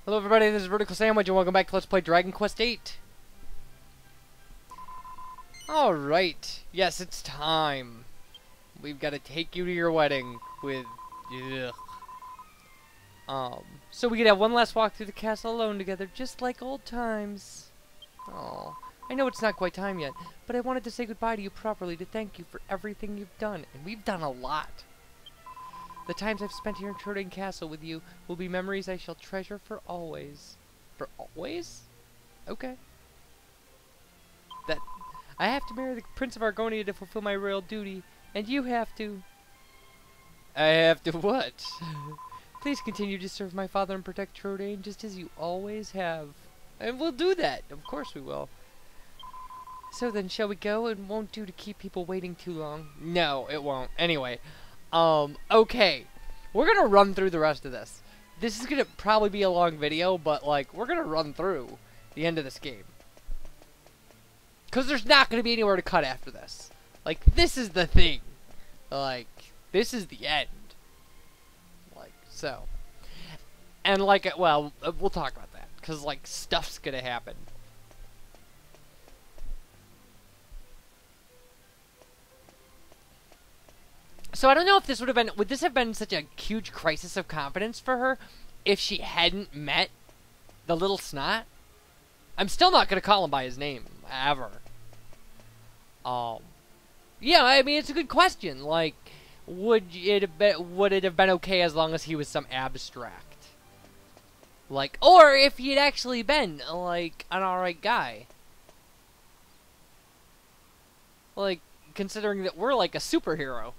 Hello everybody, this is VerticalSandwich and welcome back to Let's Play Dragon Quest VIII. Alright, yes, it's time. We've got to take you to your wedding with... So we could have one last walk through the castle alone together, just like old times. Oh, I know it's not quite time yet, but I wanted to say goodbye to you properly to thank you for everything you've done, and we've done a lot. The times I've spent here in Trodain Castle with you will be memories I shall treasure for always. For always? Okay. That I have to marry the Prince of Argonia to fulfill my royal duty, and you have to... I have to what? Please continue to serve my father and protect Trodain just as you always have. And we'll do that. Of course we will. So then, shall we go? It won't do to keep people waiting too long. No, it won't. Anyway. Okay. We're gonna run through the rest of this. This is gonna probably be a long video, but, like, we're gonna run through the end of this game. Because there's not gonna be anywhere to cut after this. Like, this is the thing. Like, this is the end. Like, so. And, like, well, we'll talk about that. Because, like, stuff's gonna happen. So I don't know if this would this have been such a huge crisis of confidence for her if she hadn't met the little Snot? I'm still not going to call him by his name, ever. Yeah, I mean, it's a good question. Like, would it have been okay as long as he was some abstract? Like, or if he had actually been, like, an alright guy. Like, considering that we're like a superhero.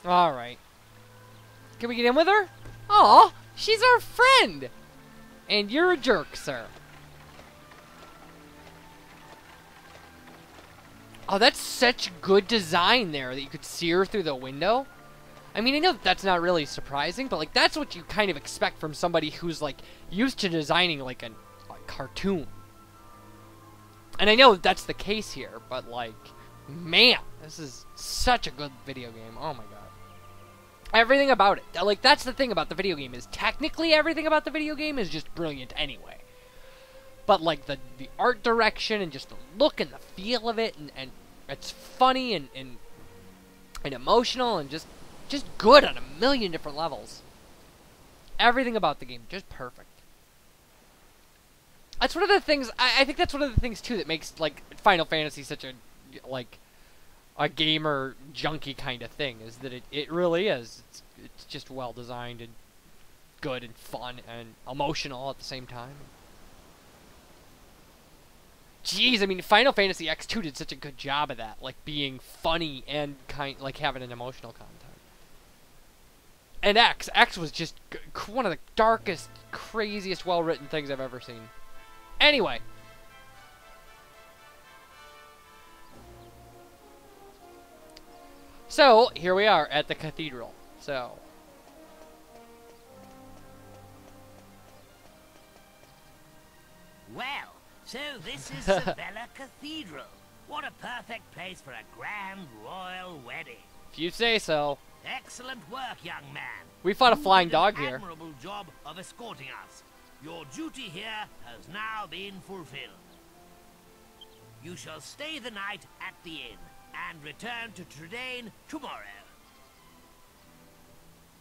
Alright. Can we get in with her? Aw, she's our friend! And you're a jerk, sir. Oh, that's such good design there that you could see her through the window. I mean, I know that's not really surprising, but, like, that's what you kind of expect from somebody who's, like, used to designing, like, a cartoon. And I know that's the case here, but, like, man, this is such a good video game. Oh, my God. Everything about it. Like, that's the thing about the video game, is technically everything about the video game is just brilliant anyway. But, like, the art direction and just the look and the feel of it, and it's funny and emotional and just good on a million different levels. Everything about the game, just perfect. That's one of the things, I think that's one of the things, too, that makes, like, Final Fantasy such a, like, a gamer junkie kind of thing, is that it really is. It's just well designed and good and fun and emotional at the same time. Jeez, I mean, Final Fantasy X2 did such a good job of that, like being funny and like having an emotional content. And X was just one of the darkest, craziest, well-written things I've ever seen. Anyway. So, here we are at the cathedral. So. Well, so this is Sabella Cathedral. What a perfect place for a grand royal wedding. If you say so. Excellent work, young man. We fought a flying dog here. Admirable job of escorting us. Your duty here has now been fulfilled. You shall stay the night at the inn and return to Trodain tomorrow.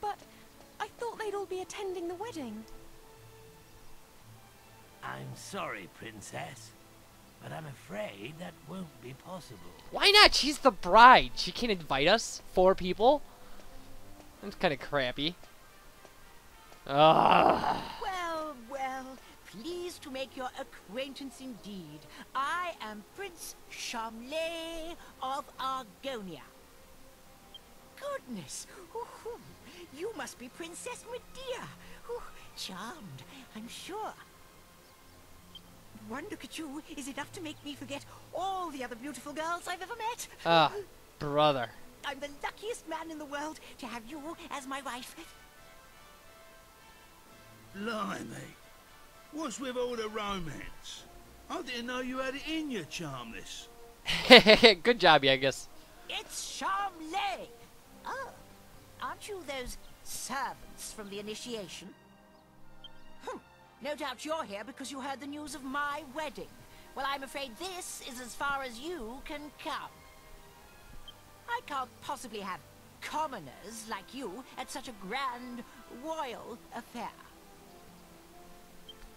But I thought they'd all be attending the wedding. I'm sorry, Princess, but I'm afraid that won't be possible. Why not? She's the bride. She can't invite us. 4 people? That's kind of crappy. Ugh. Well, well, pleased to make your acquaintance indeed. I am Prince Charmley of Argonia. Goodness, you must be Princess Medea. Charmed, I'm sure. One look at you is enough to make me forget all the other beautiful girls I've ever met. Ah, brother. I'm the luckiest man in the world to have you as my wife. Blimey. What's with all the romance? I didn't know you had it in you, Charmless. Good job, Yangus. It's Charmley. Oh, aren't you those servants from the initiation? No doubt you're here because you heard the news of my wedding. Well, I'm afraid this is as far as you can come. I can't possibly have commoners like you at such a grand royal affair.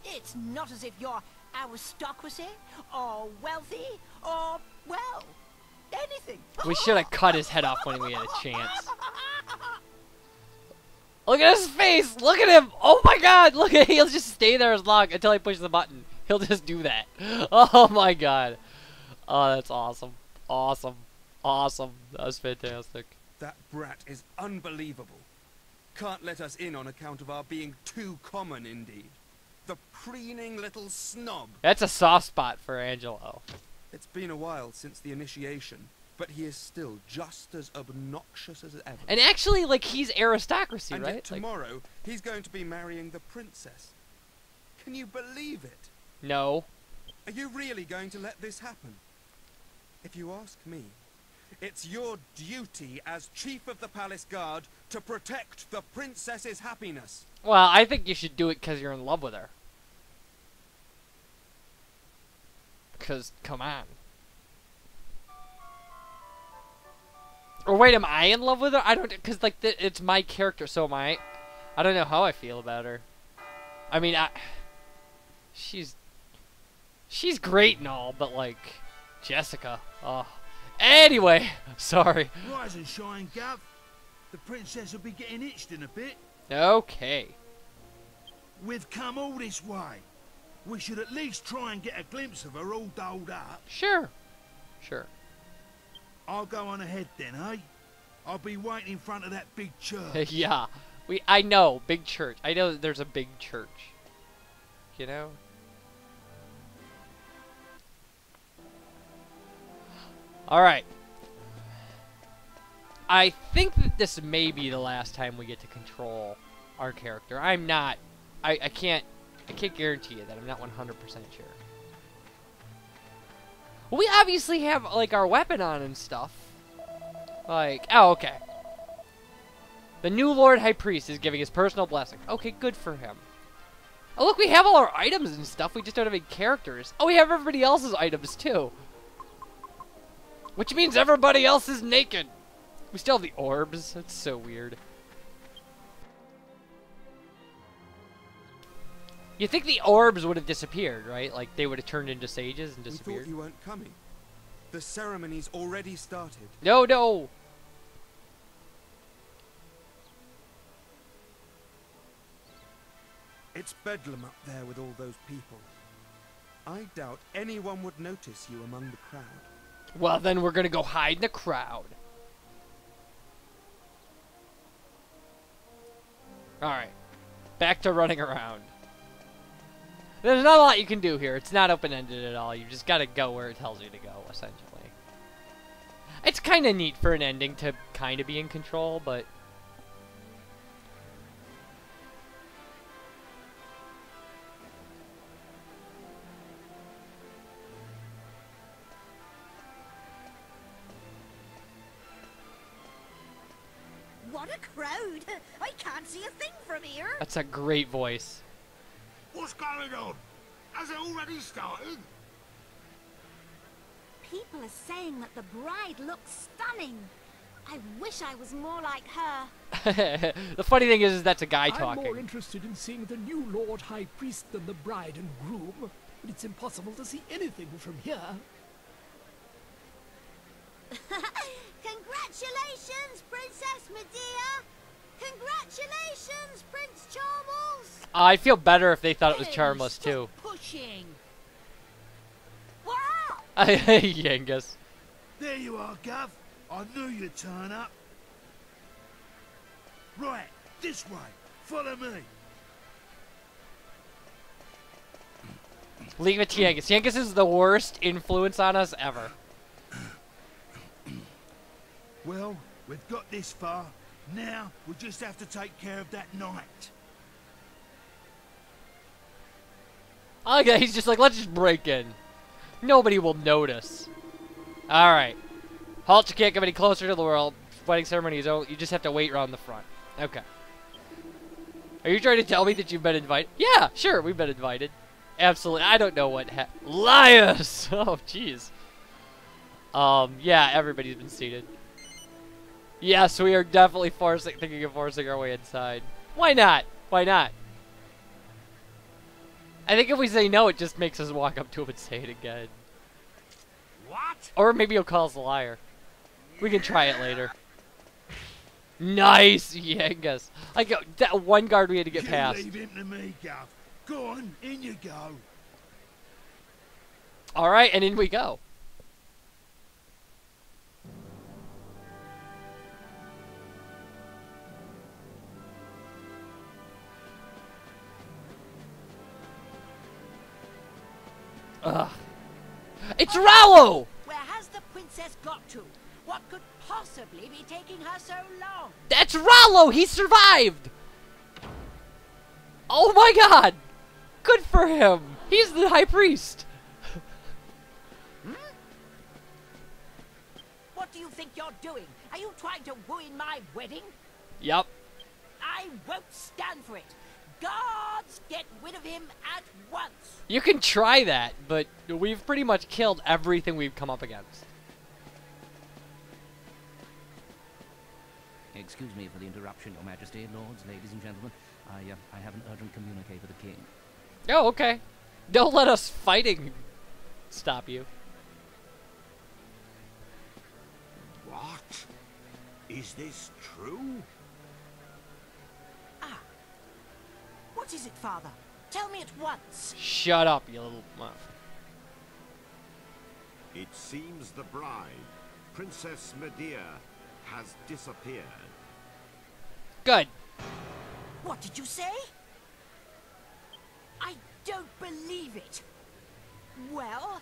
It's not as if you're aristocracy, or wealthy, or, well, anything. We should have cut his head off when we had a chance. Look at his face! Look at him! Oh my god! Look at he'll just stay there as long until I push the button. He'll just do that. Oh my god. Oh, that's awesome. Awesome. Awesome. That was fantastic. That brat is unbelievable. Can't let us in on account of our being too common indeed. The preening little snob. That's a soft spot for Angelo. It's been a while since the initiation, but he is still just as obnoxious as ever. And actually, like, he's aristocracy, and right? yet tomorrow, he's going to be marrying the princess. Can you believe it? No. Are you really going to let this happen? If you ask me, it's your duty as chief of the palace guard to protect the princess's happiness. Well, I think you should do it because you're in love with her. Because, come on. Or wait, am I in love with her? I don't, because, like, it's my character, so am I. I don't know how I feel about her. I mean, she's great and all, but, like, Jessica, oh. Anyway, sorry. Rise and shine, Gav. The princess will be getting itched in a bit. Okay. We've come all this way. We should at least try and get a glimpse of her all dolled up. Sure. Sure. I'll go on ahead then, eh? I'll be waiting in front of that big church. Yeah. I know, big church. I know that there's a big church. You know? Alright. I think that this may be the last time we get to control our character. I'm not... I can't guarantee you that. I'm not 100% sure. We obviously have, like, our weapon on and stuff. Like, oh, okay. The new Lord High Priest is giving his personal blessing. Okay, good for him. Oh, look, we have all our items and stuff. We just don't have any characters. Oh, we have everybody else's items, too. Which means everybody else is naked. We still have the orbs. That's so weird. You think the orbs would have disappeared, right? Like, they would have turned into sages and We disappeared? thought you weren't coming. The ceremony's already started. No, no. It's bedlam up there with all those people. I doubt anyone would notice you among the crowd. Well, then we're gonna go hide in the crowd. Alright. Back to running around. There's not a lot you can do here. It's not open-ended at all. You just gotta go where it tells you to go, essentially. It's kind of neat for an ending to kind of be in control, but... What a crowd! I can't see a thing from here. That's a great voice. What's going on? Has it already started? People are saying that the bride looks stunning. I wish I was more like her. The funny thing is that's a guy I'm talking. more interested in seeing the new Lord High Priest than the bride and groom, but it's impossible to see anything from here. Congratulations, Princess Medea! Congratulations, Prince Charmles! I feel better if they thought it was Charmless, too. Pushing. Wow! Yangus. There you are, Gav. I knew you'd turn up. Right, this way. Follow me. Leave it to Yangus. Yangus is the worst influence on us ever. Well, we've got this far. Now, we just have to take care of that knight. Okay, he's just like, let's just break in. Nobody will notice. Alright. Halt, you can't come any closer to the world. Wedding ceremony is over. You just have to wait around the front. Okay. Are you trying to tell me that you've been invited? Yeah, sure, we've been invited. Absolutely. I don't know what Lias! Oh, jeez. Yeah, everybody's been seated. Yes, we are definitely thinking of forcing our way inside. Why not? Why not? I think if we say no, it just makes us walk up to him and say it again. What? Or maybe he'll call us a liar. We can try it later. Nice, Yangus. Like that one guard we had to get past. Leave him to me, Gov. Go on, in you go. All right, and in we go. Ugh. It's Rollo! Where has the princess got to? What could possibly be taking her so long? That's Rollo! He survived! Oh my god! Good for him! He's the high priest! What do you think you're doing? Are you trying to ruin my wedding? Yep. I won't stand for it. Guards, get rid of him at once. You can try that, but we've pretty much killed everything we've come up against. Excuse me for the interruption, Your Majesty, lords, ladies and gentlemen. I have an urgent communique with the king. Oh, okay. Don't let us fighting stop you. What? Is this true? What is it, Father? Tell me at once. Shut up, you little muff. It seems the bride, Princess Medea, has disappeared. Good. What did you say? I don't believe it. Well,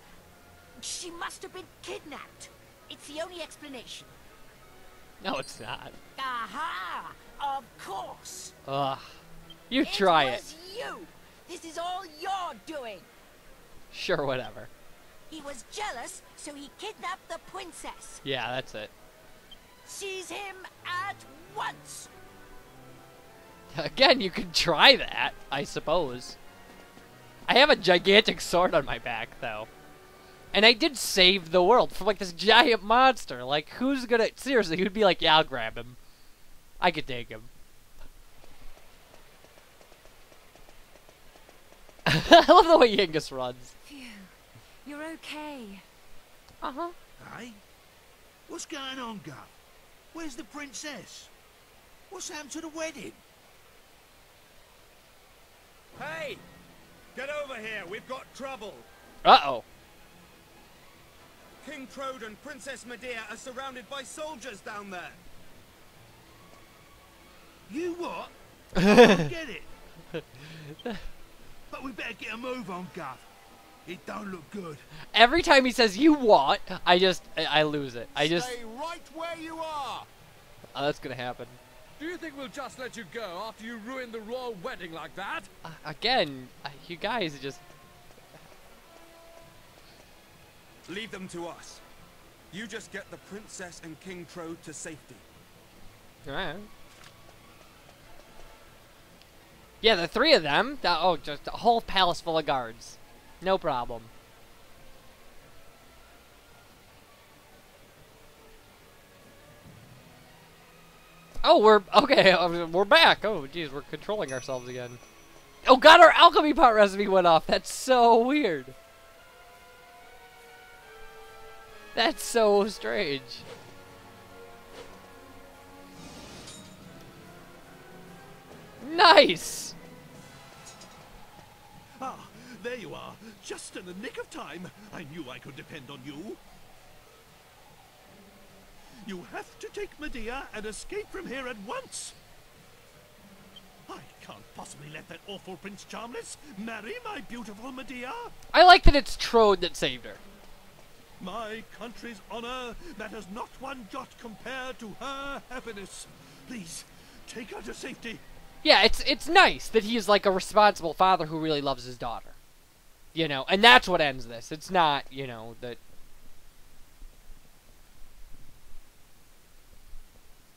she must have been kidnapped. It's the only explanation. No, it's not. Aha! Of course. Ugh. You try it. was you. This is all you're doing. Sure, whatever. He was jealous, so he kidnapped the princess. Yeah, that's it. Seize him at once. Again, you can try that, I suppose. I have a gigantic sword on my back, though. And I did save the world from, like, this giant monster. Like, who's gonna... Seriously, who'd be like, yeah, I'll grab him. I could take him. I love the way Yangus runs. Phew. You're okay. Uh-huh. Hey? What's going on, Gov? Where's the princess? What's happened to the wedding? Hey! Get over here, we've got trouble. Uh-oh. King Trode and Princess Medea are surrounded by soldiers down there. You what? I don't get it. But we better get a move on, Gov. It don't look good. Every time he says, you what? I lose it. Stay right where you are. Oh, that's gonna happen. Do you think we'll just let you go after you ruined the royal wedding like that? Again, you guys just... Leave them to us. You just get the princess and King Trode to safety. Alright. Yeah, the three of them. Oh, just a whole palace full of guards. No problem. Oh, we're back. Oh, geez, we're controlling ourselves again. Oh god, our alchemy pot recipe went off. That's so weird. That's so strange. Nice! Ah, there you are. Just in the nick of time. I knew I could depend on you. You have to take Medea and escape from here at once. I can't possibly let that awful Prince Charmless marry my beautiful Medea. I like that it's Trode that saved her. My country's honor matters not one jot compared to her happiness. Please, take her to safety. Yeah, it's nice that he's like a responsible father who really loves his daughter. You know, and that's what ends this. It's not, you know, that...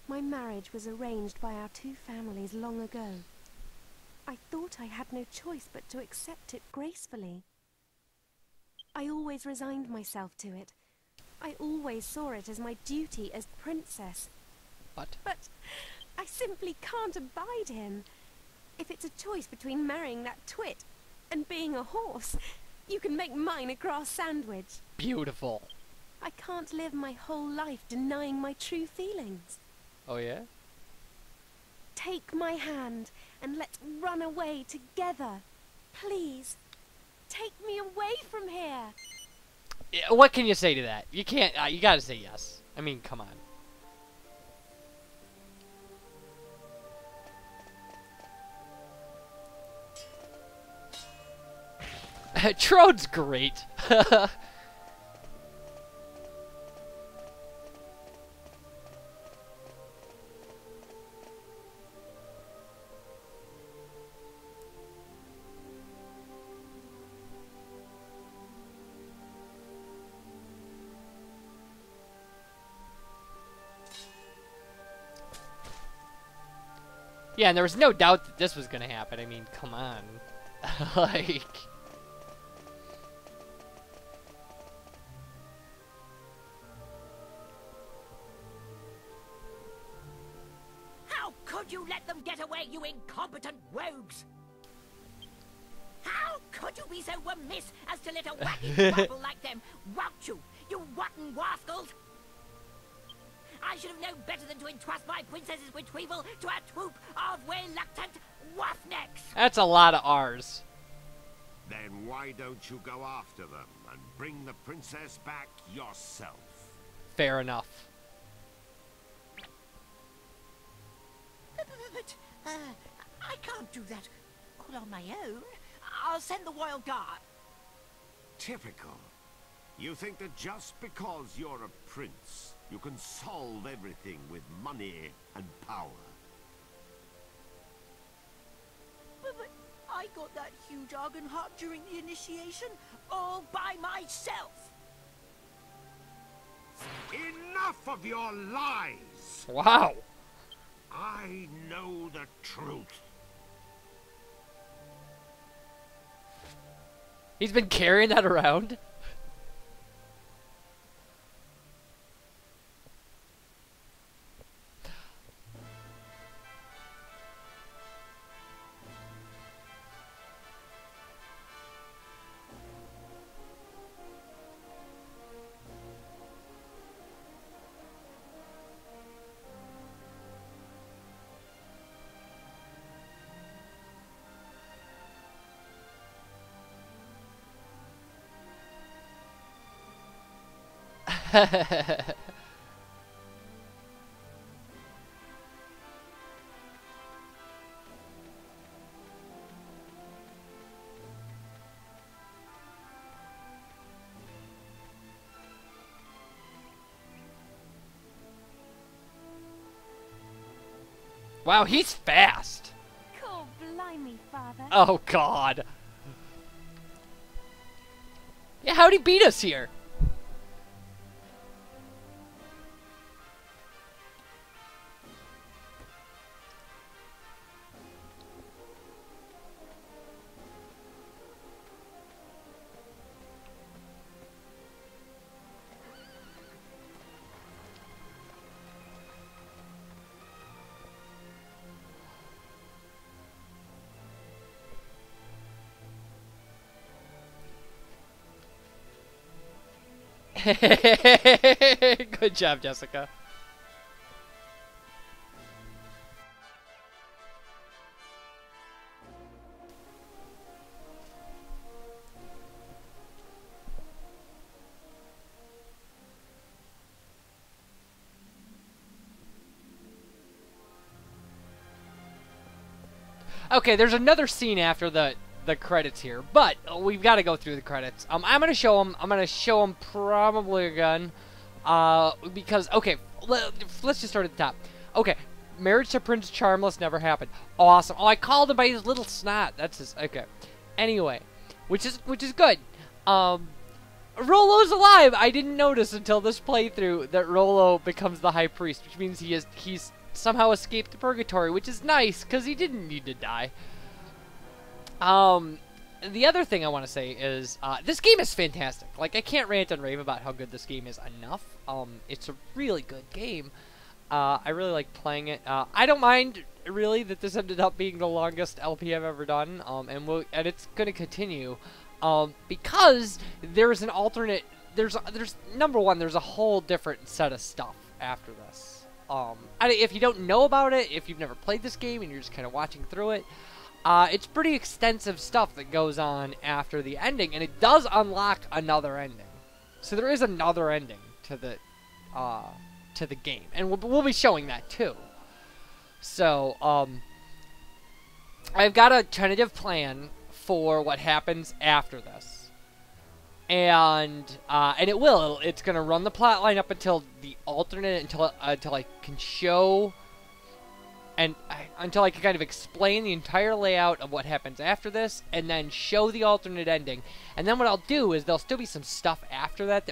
My marriage was arranged by our two families long ago. I thought I had no choice but to accept it gracefully. I always resigned myself to it. I always saw it as my duty as princess. But I simply can't abide him. If it's a choice between marrying that twit and being a horse, you can make mine a grass sandwich. Beautiful. I can't live my whole life denying my true feelings. Oh, yeah? Take my hand and let's run away together. Please, take me away from here. Yeah, what can you say to that? You can't, you gotta say yes. I mean, come on. Trode's great. Yeah, and there was no doubt that this was gonna happen. I mean, come on. Like... How could you let them get away, you incompetent rogues? How could you be so remiss as to let a wacky bubble like them rout you, you rotten rascals? I should have known better than to entrust my princess's retrieval to a troop of reluctant roughnecks. That's a lot of R's. Then why don't you go after them and bring the princess back yourself? Fair enough. But I can't do that all on my own. I'll send the royal guard. Typical. You think that just because you're a prince, you can solve everything with money and power. But I got that huge argon heart during the initiation all by myself. Enough of your lies! Wow. I know the truth. He's been carrying that around? Wow, he's fast. Cool, blimey, father. Oh, God. Yeah, how'd he beat us here? Good job, Jessica. Okay, there's another scene after the credits here, but we've got to go through the credits. I'm gonna show them. I'm gonna show them probably again, because okay, let's just start at the top. Okay, marriage to Prince Charmless never happened. Awesome. Oh, I called him by his little snot. That's his. Okay. Anyway, which is good. Rollo's alive. I didn't notice until this playthrough that Rollo becomes the high priest, which means he's somehow escaped the purgatory, which is nice because he didn't need to die. The other thing I want to say is this game is fantastic. Like, I can't rant and rave about how good this game is enough. It's a really good game. I really like playing it. I don't mind really that this ended up being the longest LP I've ever done, and it's going to continue. Because there's an alternate, there's number one, there's a whole different set of stuff after this. If you don't know about it, if you've never played this game and you're just kind of watching through it, it's pretty extensive stuff that goes on after the ending, and it does unlock another ending. So there is another ending to the game, and we'll be showing that too. So, I've got a tentative plan for what happens after this, and it's gonna run the plot line up until the alternate, until I can show, and until I can kind of explain the entire layout of what happens after this, and then show the alternate ending. And then what I'll do is there'll still be some stuff after that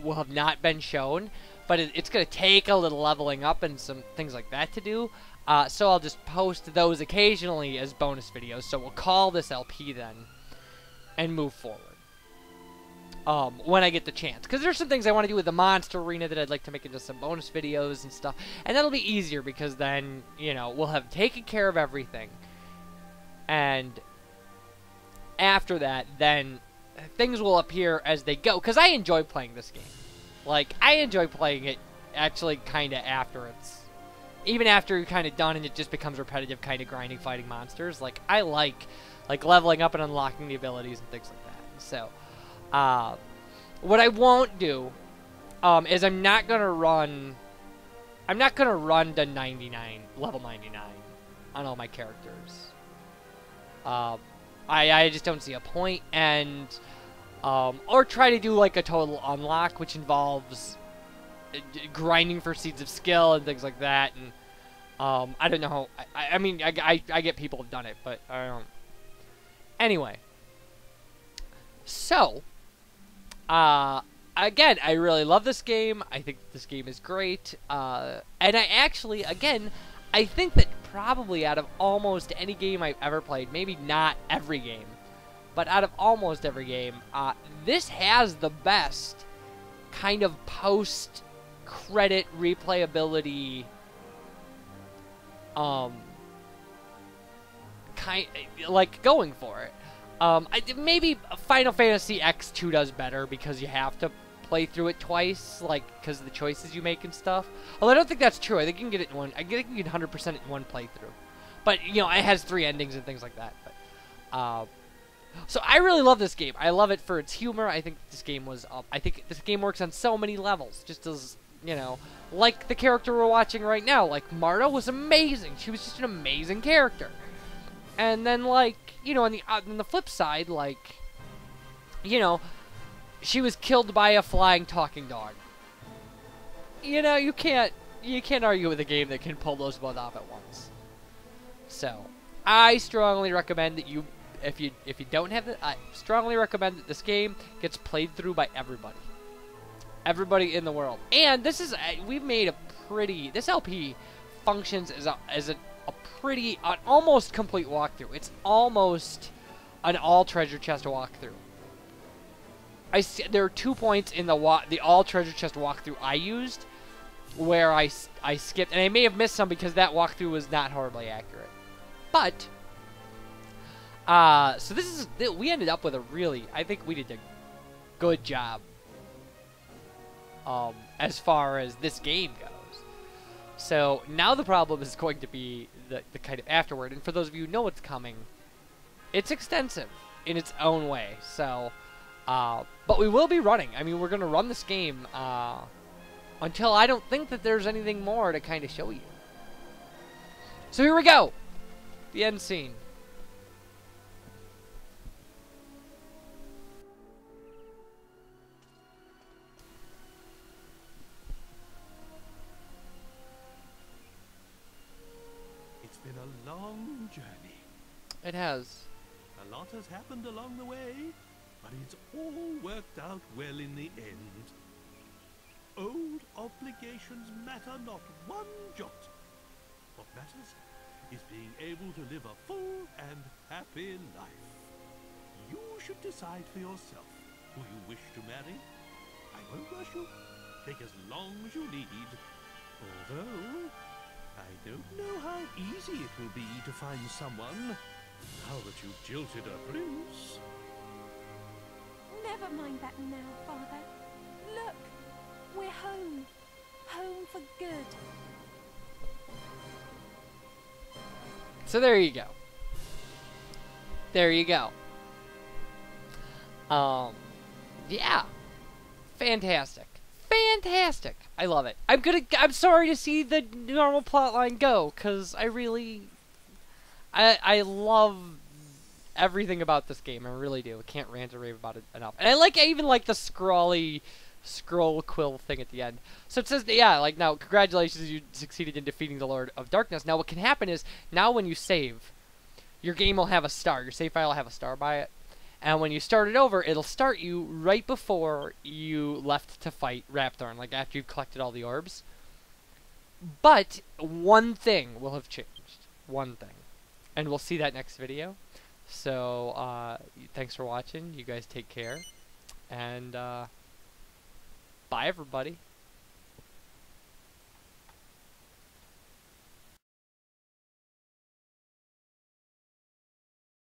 will have not been shown, but it's gonna take a little leveling up and some things like that to do. So I'll just post those occasionally as bonus videos. So we'll call this LP then, and move forward. When I get the chance. Because there's some things I want to do with the monster arena that I'd like to make into some bonus videos and stuff. And that'll be easier because then, you know, we'll have taken care of everything. And after that, then things will appear as they go. Because I enjoy playing this game. Like, I enjoy playing it actually kind of after it's... Even after you're kind of done and it just becomes repetitive, kind of grinding, fighting monsters. Like, I like leveling up and unlocking the abilities and things like that. So, what I won't do, is I'm not gonna run to 99, level 99 on all my characters. I just don't see a point, and, or try to do like a total unlock, which involves grinding for seeds of skill and things like that, and I don't know. I mean, I get people have done it, but I don't. Anyway, so again, I really love this game. I think this game is great, and I actually, again, I think that probably out of almost any game I've ever played, maybe not every game, but out of almost every game, this has the best kind of post-credit replayability, like, going for it. Maybe Final Fantasy X2 does better because you have to play through it twice, like, because of the choices you make and stuff. Although I don't think that's true. I think you can get it in one. I think you can 100% it in one playthrough. But, you know, it has 3 endings and things like that. But, so I really love this game. I love it for its humor. I think this game was, I think this game works on so many levels. Just as, you know, like the character we're watching right now. Like, Marta was amazing. She was just an amazing character. And then, like, you know, on the flip side, like, you know, she was killed by a flying talking dog. You know, you can't argue with a game that can pull those both off at once. So, I strongly recommend that you, if you don't have it, I strongly recommend that this game gets played through by everybody. Everybody in the world. And this is, we've made a pretty, this LP functions as an almost complete walkthrough. It's almost an all treasure chest walkthrough. There are 2 points in the all treasure chest walkthrough I used where I skipped, and I may have missed some because that walkthrough was not horribly accurate. But so we ended up with a really, I think we did a good job as far as this game goes. So now the problem is going to be the kind of afterward. And for those of you who know what's coming, it's extensive in its own way. So, but we will be running. I mean, we're going to run this game until I don't think that there's anything more to kind of show you. So here we go. The end scene. It's been a long journey. It has. A lot has happened along the way, but it's all worked out well in the end. Old obligations matter not one jot. What matters is being able to live a full and happy life. You should decide for yourself who you wish to marry. I won't rush you. Take as long as you need. Although, I don't know how easy it will be to find someone now that you've jilted a prince. Never mind that now, Father. Look, we're home. Home for good. So there you go. There you go. Yeah. Fantastic. Fantastic. I love it. I'm sorry to see the normal plotline go, because I love everything about this game. I really do. I can't rant or rave about it enough. And I even like the scroll quill thing at the end. So it says, yeah, like, now, congratulations, you succeeded in defeating the Lord of Darkness. Now, what can happen is, now when you save, your game will have a star. Your save file will have a star by it. And when you start it over, it'll start you right before you left to fight Rapthorn, like after you've collected all the orbs. But one thing will have changed. One thing. And we'll see that next video. So, thanks for watching. You guys take care. And, bye everybody.